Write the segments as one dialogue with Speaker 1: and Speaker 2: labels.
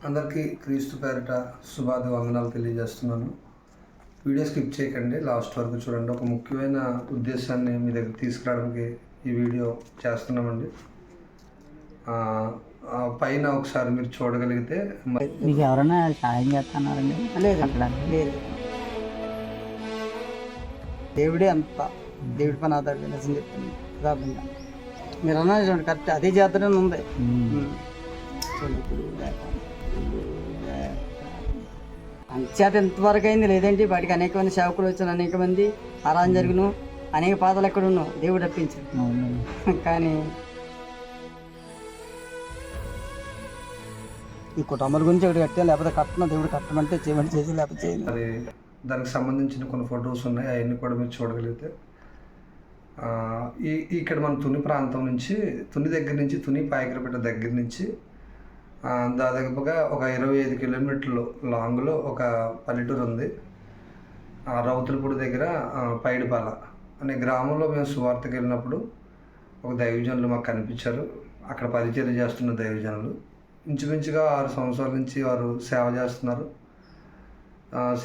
Speaker 1: అందరికీ క్రీస్తు పేరిట శుభాది వందనాలు తెలియజేస్తున్నాను. వీడియో స్కిప్ చేయకండి, లాస్ట్ వరకు చూడండి. ఒక ముఖ్యమైన ఉద్దేశాన్ని మీ దగ్గర తీసుకురావడానికి ఈ వీడియో చేస్తున్నామండి. పైన ఒకసారి మీరు చూడగలిగితే
Speaker 2: మీకు ఎవరైనా సాయం చేస్తున్నారండి? లేదు అక్కడ లేదు. దేవుడే అంత దేవుడి పని ఆధారం నిజం చెప్తుంది యథార్థంగా. మీరు అన్నది చూడండి, కరెక్ట్ అదే చేతనే ఉంది. అంచేత ఎంతవరకు అయింది లేదంటే వాటికి అనేక మంది సేవకులు వచ్చారు, అనేక మంది ఆరాధన జరుగును, అనేక పాదాలు ఎక్కడ ఉన్నావు దేవుడు రప్పించాడు. కానీ ఈ కుటుంబాల గురించి ఒకటి కట్టాను, లేకపోతే కట్టను దేవుడు కట్టమంటే చేయమంటే చేసి, లేకపోతే చేయాలి.
Speaker 1: మరి దానికి సంబంధించిన కొన్ని ఫొటోస్ ఉన్నాయి, అవన్నీ కూడా మీరు చూడగలిగితే ఇక్కడ మన తుని ప్రాంతం నుంచి, తుని దగ్గర నుంచి, తుని పాయకరపేట దగ్గర నుంచి దాదాపుగా ఒక 25 కిలోమీటర్లు లాంగ్లో ఒక పల్లెటూరు ఉంది. రౌతులపూడి దగ్గర పైడిపాల అనే గ్రామంలో మేము సువార్తకి వెళ్ళినప్పుడు ఒక దైవజనులు మాకు కనిపించారు. అక్కడ పరిచయం చేస్తున్న దైవజనులు ఇంచుమించుగా 6 సంవత్సరాల నుంచి వారు సేవ చేస్తున్నారు.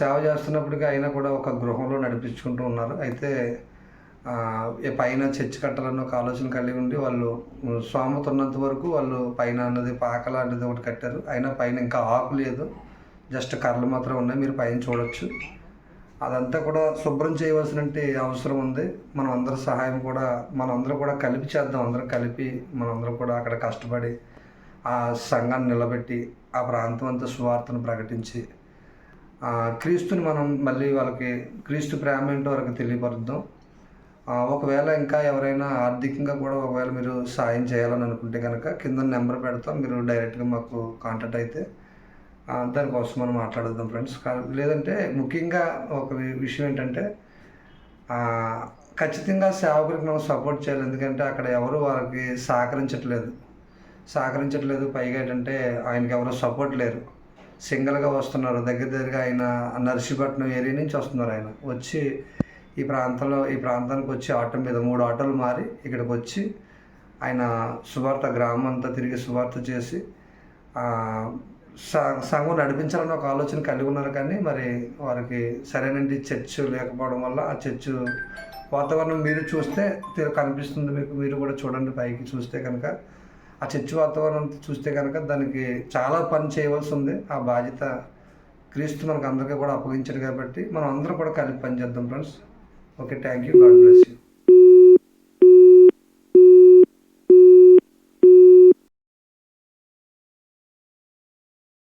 Speaker 1: సేవ చేస్తున్నప్పటికీ అయినా కూడా ఒక గృహంలో నడిపించుకుంటూ ఉన్నారు. అయితే పైన చర్చి కట్టాలన్న ఒక ఆలోచన కలిగి ఉండి వాళ్ళు స్వామత ఉన్నంత వరకు వాళ్ళు పైన అన్నది పాక లాంటిది ఒకటి కట్టారు. అయినా పైన ఇంకా ఆకు లేదు, జస్ట్ కర్రలు మాత్రం ఉన్నాయి, మీరు పైన చూడొచ్చు. అదంతా కూడా శుభ్రం చేయవలసిన అవసరం ఉంది. మనం అందరూ సహాయం కూడా మనందరం కూడా కలిపి చేద్దాం. అందరం కలిపి మనందరం కూడా అక్కడ కష్టపడి ఆ సంఘాన్ని నిలబెట్టి ఆ ప్రాంతం అంతా సువార్తను ప్రకటించి క్రీస్తుని మనం మళ్ళీ వాళ్ళకి క్రీస్తు ప్రేమ ఏంటో వాళ్ళకి తెలియపరుద్దాం. ఒకవేళ ఇంకా ఎవరైనా ఆర్థికంగా కూడా ఒకవేళ మీరు సాయం చేయాలని అనుకుంటే కనుక కింద నెంబర్ పెడతాం, మీరు డైరెక్ట్గా మాకు కాంటాక్ట్ అయితే దానికోసం మనం మాట్లాడుదాం ఫ్రెండ్స్. లేదంటే ముఖ్యంగా ఒక విషయం ఏంటంటే ఖచ్చితంగా సేవకుడికి మనం సపోర్ట్ చేయాలి. ఎందుకంటే అక్కడ ఎవరు వారికి సహకరించట్లేదు. పైగా ఏంటంటే ఆయనకి ఎవరు సపోర్ట్ లేరు, సింగిల్గా వస్తున్నారు. దగ్గరగా ఆయన నర్సీపట్నం ఏరియా నుంచి వస్తున్నారు. ఆయన వచ్చి ఈ ప్రాంతానికి వచ్చి ఆటో మీద 3 ఆటోలు మారి ఇక్కడికి వచ్చి ఆయన సువార్త గ్రామం అంతా తిరిగి సువార్త చేసి సంఘం నడిపించాలని ఒక ఆలోచన కలిగి ఉన్నారు. కానీ మరి వారికి సరైన చర్చ్ లేకపోవడం వల్ల ఆ చర్చ్ వాతావరణం మీరు చూస్తే కనిపిస్తుంది మీకు. మీరు కూడా చూడండి, పైకి చూస్తే కనుక ఆ చర్చ్ వాతావరణం చూస్తే కనుక దానికి చాలా పని చేయవలసి ఉంది. ఆ బాధ్యత క్రీస్తు మనకు అందరికీ కూడా అప్పగించాడు కాబట్టి మనం అందరం కూడా కలిపి పని చేద్దాం friends. Okay, thank you, God bless you.